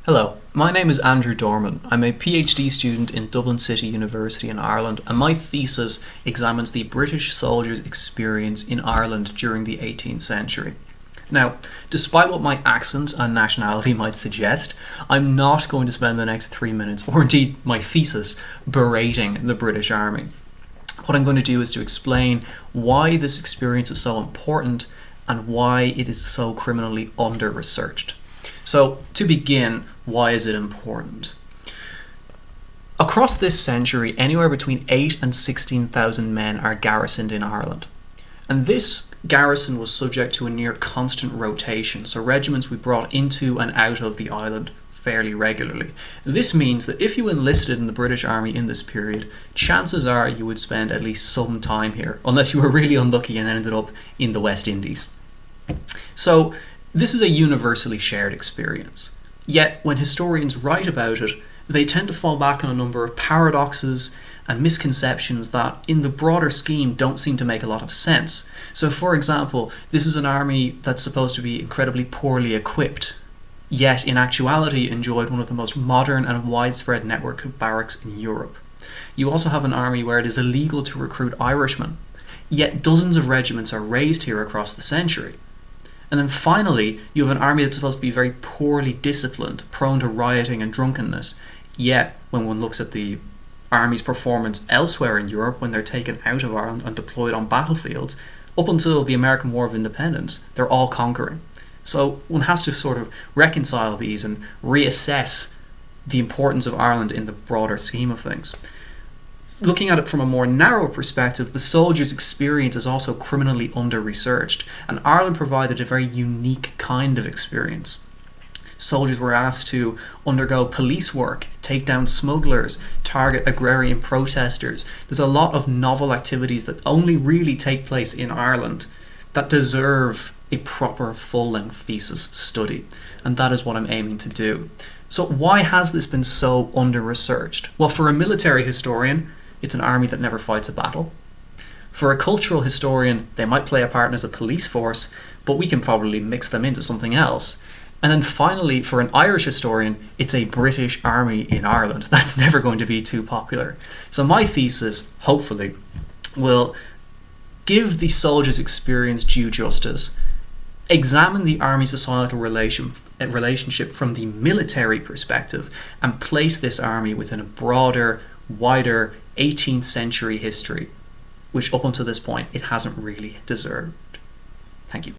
Hello, my name is Andrew Dorman. I'm a PhD student in Dublin City University in Ireland, and my thesis examines the British soldiers' experience in Ireland during the 18th century. Now, despite what my accent and nationality might suggest, I'm not going to spend the next 3 minutes, or indeed my thesis, berating the British Army. What I'm going to do is to explain why this experience is so important and why it is so criminally under-researched. So, to begin, why is it important? Across this century, anywhere between 8 and 16,000 men are garrisoned in Ireland. And this garrison was subject to a near constant rotation, so regiments were brought into and out of the island fairly regularly. This means that if you enlisted in the British Army in this period, chances are you would spend at least some time here, unless you were really unlucky and ended up in the West Indies. So, this is a universally shared experience. Yet, when historians write about it, they tend to fall back on a number of paradoxes and misconceptions that, in the broader scheme, don't seem to make a lot of sense. So, for example, this is an army that's supposed to be incredibly poorly equipped, yet in actuality enjoyed one of the most modern and widespread network of barracks in Europe. You also have an army where it is illegal to recruit Irishmen, yet dozens of regiments are raised here across the century. And then finally, you have an army that's supposed to be very poorly disciplined, prone to rioting and drunkenness. Yet, when one looks at the army's performance elsewhere in Europe, when they're taken out of Ireland and deployed on battlefields, up until the American War of Independence, they're all conquering. So one has to sort of reconcile these and reassess the importance of Ireland in the broader scheme of things. Looking at it from a more narrow perspective, the soldiers' experience is also criminally under-researched, and Ireland provided a very unique kind of experience. Soldiers were asked to undergo police work, take down smugglers, target agrarian protesters. There's a lot of novel activities that only really take place in Ireland that deserve a proper full-length thesis study, and that is what I'm aiming to do. So why has this been so under-researched? Well, for a military historian, it's an army that never fights a battle. For a cultural historian, they might play a part as a police force, but we can probably mix them into something else. And then finally, for an Irish historian, it's a British army in Ireland. That's never going to be too popular. So my thesis, hopefully, will give the soldiers' experience due justice, examine the army-societal relationship from the military perspective, and place this army within a broader, wider 18th century history, which up until this point it hasn't really deserved. Thank you.